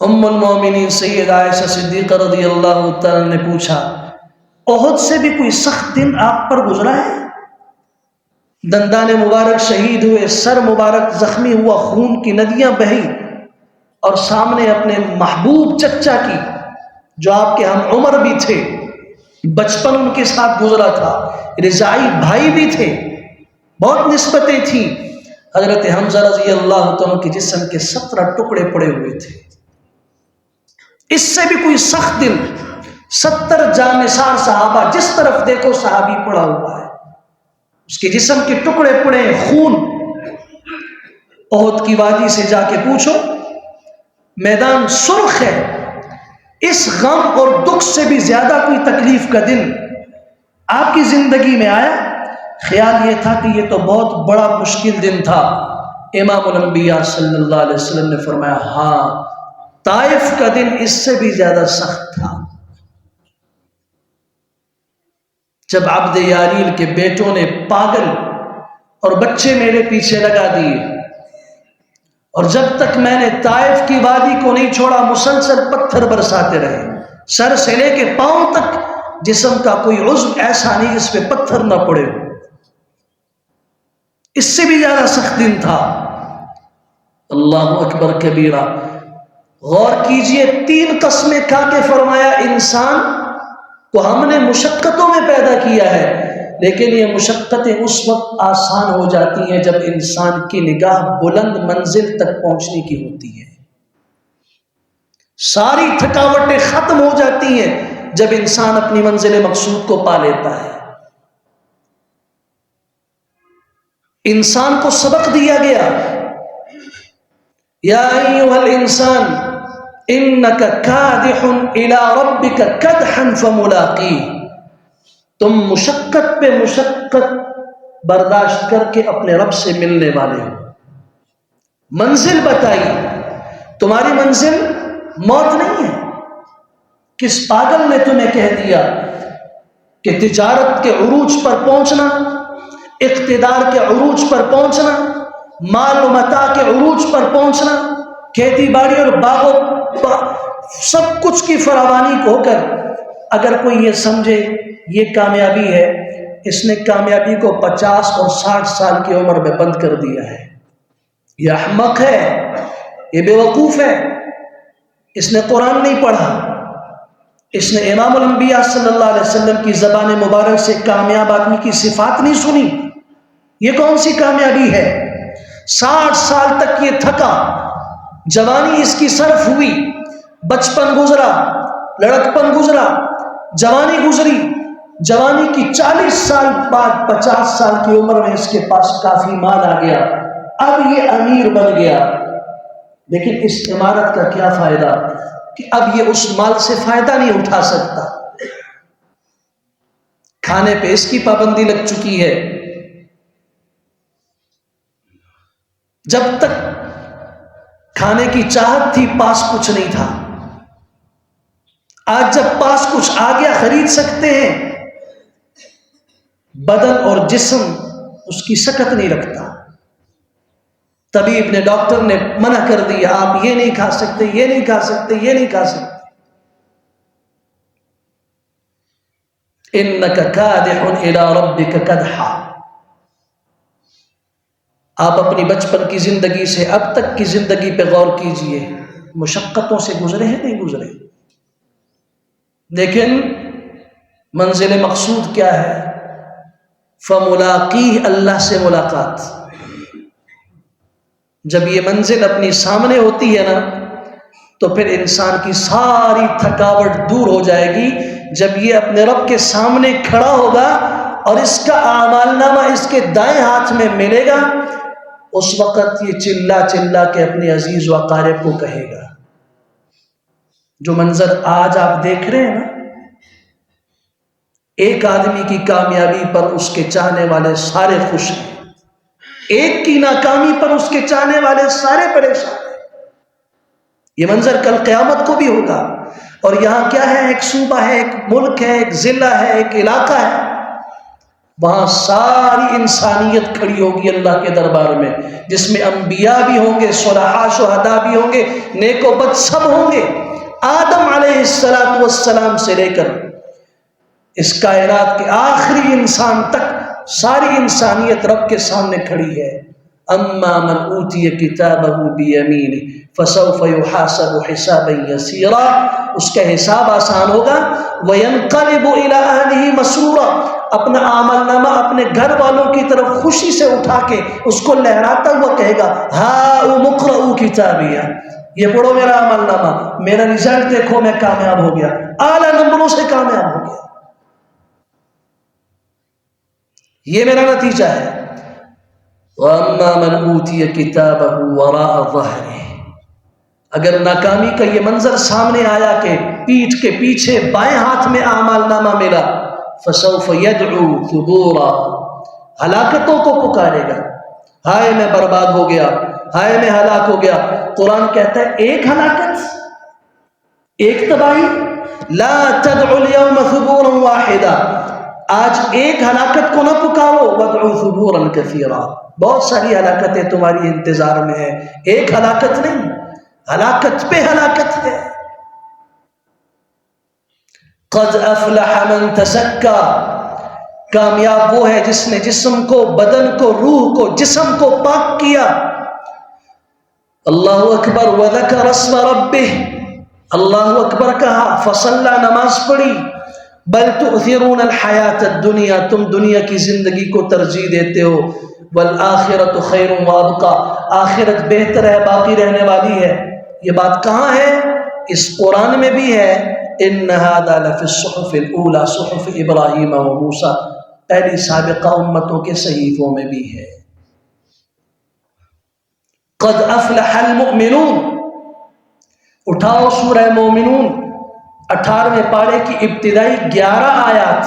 ام المومنین سید عائشہ صدیقہ رضی اللہ تعالی نے پوچھا احد سے بھی کوئی سخت دن آپ پر گزرا ہے؟ دندان مبارک شہید ہوئے، سر مبارک زخمی ہوا، خون کی ندیاں بہی، اور سامنے اپنے محبوب چچا کی جو آپ کے ہم عمر بھی تھے، بچپن ان کے ساتھ گزرا تھا، رضاعی بھائی بھی تھے، بہت نسبتیں تھیں، حضرت حمزہ رضی اللہ عنہ کے جسم کے 17 ٹکڑے پڑے ہوئے تھے۔ اس سے بھی کوئی سخت دن، 70 جانثار صحابہ، جس طرف دیکھو صحابی پڑا ہوا ہے، اس کے جسم کے ٹکڑے پڑے، خون۔ احد کی وادی سے جا کے پوچھو، میدان سرخ ہے۔ اس غم اور دکھ سے بھی زیادہ کوئی تکلیف کا دن آپ کی زندگی میں آیا؟ خیال یہ تھا کہ یہ تو بہت بڑا مشکل دن تھا۔ امام الانبیاء صلی اللہ علیہ وسلم نے فرمایا ہاں، طائف کا دن اس سے بھی زیادہ سخت تھا۔ جب عبد یاریل کے بیٹوں نے پاگل اور بچے میرے پیچھے لگا دیے، اور جب تک میں نے طائف کی وادی کو نہیں چھوڑا مسلسل پتھر برساتے رہے، سر سے لے کے پاؤں تک جسم کا کوئی عضو ایسا نہیں جس پہ پتھر نہ پڑے ہو۔ اس سے بھی زیادہ سخت دن تھا۔ اللہ اکبر کبیرہ۔ غور کیجئے، 3 قسمیں کھا کے فرمایا انسان کو ہم نے مشقتوں میں پیدا کیا ہے، لیکن یہ مشقتیں اس وقت آسان ہو جاتی ہیں جب انسان کی نگاہ بلند منزل تک پہنچنے کی ہوتی ہے۔ ساری تھکاوٹیں ختم ہو جاتی ہیں جب انسان اپنی منزل مقصود کو پا لیتا ہے۔ انسان کو سبق دیا گیا، یا ایھا الانسان انک کادح الی ربک کدحا فملاقیہ، تم مشقت پہ مشقت برداشت کر کے اپنے رب سے ملنے والے ہو۔ منزل بتائی، تمہاری منزل موت نہیں ہے۔ کس پاگل نے تمہیں کہہ دیا کہ تجارت کے عروج پر پہنچنا، اقتدار کے عروج پر پہنچنا، مال و متاع کے عروج پر پہنچنا، کھیتی باڑی اور باغ سب کچھ کی فراوانی کو ہو کر اگر کوئی یہ سمجھے یہ کامیابی ہے، اس نے کامیابی کو 50 اور 60 سال کی عمر میں بند کر دیا ہے۔ یہ احمق ہے، یہ بے وقوف ہے، اس نے قرآن نہیں پڑھا، اس نے امام الانبیاء صلی اللہ علیہ وسلم کی زبان مبارک سے کامیاب آدمی کی صفات نہیں سنی۔ یہ کون سی کامیابی ہے؟ 60 سال تک یہ تھکا، جوانی اس کی صرف ہوئی، بچپن گزرا، لڑکپن گزرا، جوانی گزری، جوانی کی 40 سال بعد 50 سال کی عمر میں اس کے پاس کافی مال آ گیا، اب یہ امیر بن گیا۔ لیکن اس عمارت کا کیا فائدہ کہ اب یہ اس مال سے فائدہ نہیں اٹھا سکتا، کھانے پہ اس کی پابندی لگ چکی ہے۔ جب تک کھانے کی چاہت تھی پاس کچھ نہیں تھا، آج جب پاس کچھ آ گیا خرید سکتے ہیں، بدن اور جسم اس کی سکت نہیں رکھتا۔ طبیب نے، ڈاکٹر نے منع کر دیا، آپ یہ نہیں کھا سکتے، یہ نہیں کھا سکتے، یہ نہیں کھا سکتے۔ انک کادح الی ربک کدحا۔ آپ اپنی بچپن کی زندگی سے اب تک کی زندگی پہ غور کیجئے، مشقتوں سے گزرے ہیں نہیں گزرے؟ لیکن منزل مقصود کیا ہے؟ فملاقیہ، اللہ سے ملاقات۔ جب یہ منزل اپنی سامنے ہوتی ہے نا تو پھر انسان کی ساری تھکاوٹ دور ہو جائے گی۔ جب یہ اپنے رب کے سامنے کھڑا ہوگا اور اس کا اعمال نامہ اس کے دائیں ہاتھ میں ملے گا، اس وقت یہ چلا چلا کے اپنے عزیز و اقارب کو کہے گا۔ جو منظر آج آپ دیکھ رہے ہیں نا، ایک آدمی کی کامیابی پر اس کے چاہنے والے سارے خوش ہیں، ایک کی ناکامی پر اس کے چاہنے والے سارے پریشان ہیں۔ یہ منظر کل قیامت کو بھی ہوگا۔ اور یہاں کیا ہے؟ ایک صوبہ ہے، ایک ملک ہے، ایک ضلع ہے، ایک علاقہ ہے۔ وہاں ساری انسانیت کھڑی ہوگی اللہ کے دربار میں، جس میں انبیاء بھی ہوں گے، صلحاء شہداء بھی ہوں گے، نیک و بد سب ہوں گے۔ آدم علیہ السلام سے لے کر اس کائنات کے آخری انسان تک ساری انسانیت رب کے سامنے کھڑی ہے۔ اما من اوتی کتابہ بیمینہ فسوف یحاسب حسابا یسیرا، اس کا حساب آسان ہوگا۔ وینقلب الی اہلہ مسرورا، اپنا عمل نامہ اپنے گھر والوں کی طرف خوشی سے اٹھا کے اس کو لہراتا ہوا کہے گا ہاؤم اقرؤوا کتابیہ، یہ پڑھو میرا عمل نامہ، میرا رزلٹ دیکھو، میں کامیاب ہو گیا، اعلیٰ نمبروں سے کامیاب ہو گیا، یہ میرا نتیجہ ہے۔ وَأَمَّا مَنْ أُوتِيَ كِتَابَهُ وَرَاءَ ظَهْرِهِ، اگر ناکامی کا یہ منظر سامنے آیا کہ پیٹھ کے پیچھے بائیں ہاتھ میں اعمال نامہ ملا، فَسَوْفَ يَدْعُو ثُبُورًا، ہلاکتوں کو پکارے گا، ہائے میں برباد ہو گیا، ہائے میں ہلاک ہو گیا۔ قرآن کہتا ہے ایک ہلاکت، ایک تباہی، لا تدعوا اليوم ثبورا واحدا، آج ایک ہلاکت کو نہ پکارو، وادعوا ثبورا کثیرا، بہت ساری ہلاکتیں تمہاری انتظار میں ہیں، ایک ہلاکت نہیں، ہلاکت پہ ہلاکت ہے۔ قد افلح من تزکا، کامیاب وہ ہے جس نے جسم کو، بدن کو، روح کو، جسم کو پاک کیا۔ اللہ اکبر، وذکر اسم ربہ، اللہ اکبر کہا، فصلی، نماز پڑھی۔ بل تؤثرون الحیات الدنیا، تم دنیا کی زندگی کو ترجیح دیتے ہو، والآخرۃ خیر وابقی، آخرت بہتر ہے، باقی رہنے والی ہے۔ یہ بات کہاں ہے؟ اس قرآن میں بھی ہے، ان ھذا لفی الصحف الاولی صحف ابراہیم و موسیٰ، پہلی سابقہ امتوں کے صحیفوں میں بھی ہے۔ قد افلح المؤمنون، اٹھاؤ سورہ مومنون 18ویں پارے کی ابتدائی 11 آیات،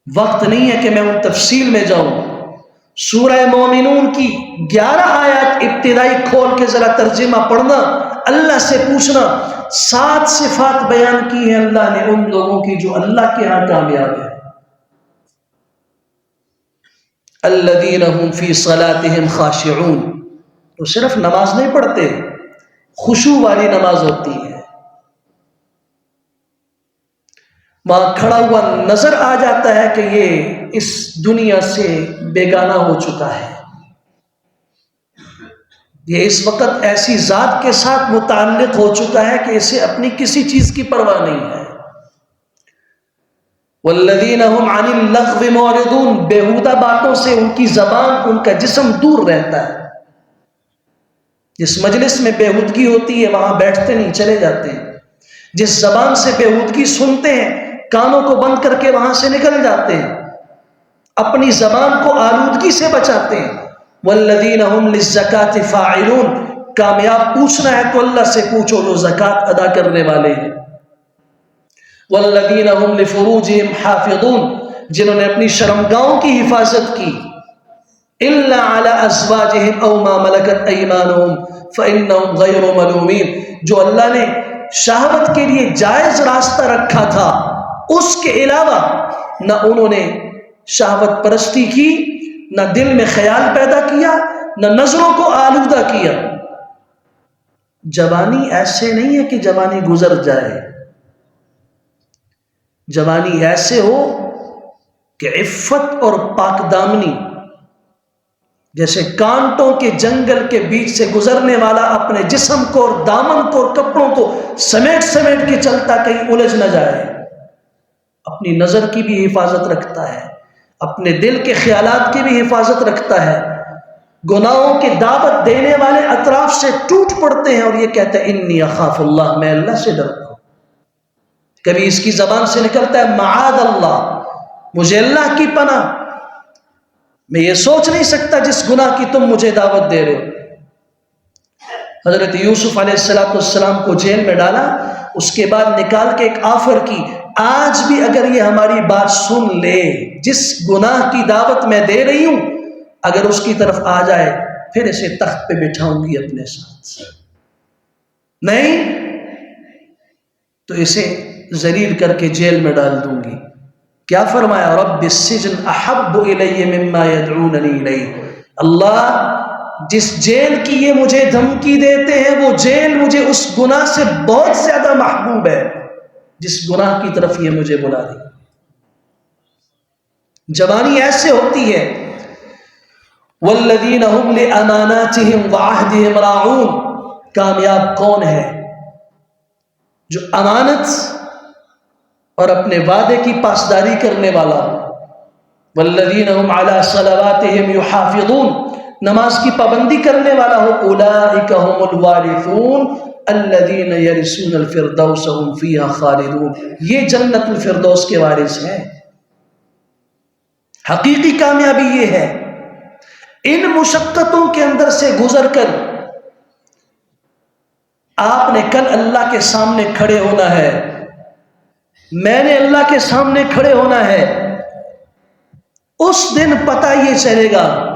وقت نہیں ہے کہ میں ان تفصیل میں جاؤں۔ سورہ مومنون کی 11 آیات ابتدائی کھول کے ذرا ترجمہ پڑھنا، اللہ سے پوچھنا۔ 7 صفات بیان کی ہیں اللہ نے ان لوگوں کی جو اللہ کے ہاں کامیاب ہیں۔ الذین هم فی صلاتهم خاشعون، تو صرف نماز نہیں پڑھتے، خشوع والی نماز ہوتی ہے، وہاں کھڑا ہوا نظر آ جاتا ہے کہ یہ اس دنیا سے بیگانہ ہو چکا ہے، یہ اس وقت ایسی ذات کے ساتھ متعلق ہو چکا ہے کہ اسے اپنی کسی چیز کی پرواہ نہیں ہے۔ والذین هم عن اللغو معرضون، بیہودہ باتوں سے ان کی زبان، ان کا جسم دور رہتا ہے۔ جس مجلس میں بیہودگی ہوتی ہے وہاں بیٹھتے نہیں، چلے جاتے ہیں۔ جس زبان سے بیہودگی سنتے ہیں کانوں کو بند کر کے وہاں سے نکل جاتے ہیں، اپنی زبان کو آلودگی سے بچاتے ہیں۔ والذین هم للزکاة فاعلون، کامیاب پوچھنا ہے تو اللہ سے پوچھو جو زکوٰۃ ادا کرنے والے ہیں۔ والذین هم لفروجهم حافظون، جنہوں نے اپنی شرمگاہوں کی حفاظت کی۔ الا علی ازواجهم او ما ملکت ایمانهم فانهم غیر ملومین، جو اللہ نے شہوت کے لیے جائز راستہ رکھا تھا اس کے علاوہ نہ انہوں نے شہوت پرستی کی، نہ دل میں خیال پیدا کیا، نہ نظروں کو آلودہ کیا۔ جوانی ایسے نہیں ہے کہ جوانی گزر جائے، جوانی ایسے ہو کہ عفت اور پاک دامنی، جیسے کانٹوں کے جنگل کے بیچ سے گزرنے والا اپنے جسم کو اور دامن کو اور کپڑوں کو سمیٹ سمیٹ کے چلتا، کہیں الجھ نہ جائے، اپنی نظر کی بھی حفاظت رکھتا ہے، اپنے دل کے خیالات کی بھی حفاظت رکھتا ہے، گناہوں کی دعوت دینے والے اطراف سے ٹوٹ پڑتے ہیں اور یہ کہتے ہیں انی اخاف اللہ، میں اللہ سے ڈرتا ہوں۔ کبھی اس کی زبان سے نکلتا ہے معاذ اللہ، مجھے اللہ کی پناہ، میں یہ سوچ نہیں سکتا جس گناہ کی تم مجھے دعوت دے رہے ہو۔ حضرت یوسف علیہ السلام کو جیل میں ڈالا، اس کے بعد نکال کے ایک آفر کی، آج بھی اگر یہ ہماری بات سن لے، جس گناہ کی دعوت میں دے رہی ہوں اگر اس کی طرف آ جائے پھر اسے تخت پہ بٹھاؤں گی اپنے ساتھ، نہیں تو اسے ذلیل کر کے جیل میں ڈال دوں گی۔ کیا فرمایا؟ رب السجن احب الی مما یدعوننی الیہ، اللہ جس جیل کی یہ مجھے دھمکی دیتے ہیں وہ جیل مجھے اس گناہ سے بہت زیادہ محبوب ہے جس گناہ کی طرف یہ مجھے بلا رہی۔ جوانی ایسے ہوتی ہے، والذین هم لاماناتهم وعہدهم راعون، کامیاب کون ہے؟ جو امانت اور اپنے وعدے کی پاسداری کرنے والا ہو۔ والذین هم علی صلواتهم یحافظون، نماز کی پابندی کرنے والا ہو۔ اولئک هم الوارثون الذین یرثون الفردوس هم فیہا خالدون، یہ جنت الفردوس کے وارث ہیں۔ حقیقی کامیابی یہ ہے، ان مشقتوں کے اندر سے گزر کر آپ نے کل اللہ کے سامنے کھڑے ہونا ہے، میں نے اللہ کے سامنے کھڑے ہونا ہے۔ اس دن پتہ یہ چلے گا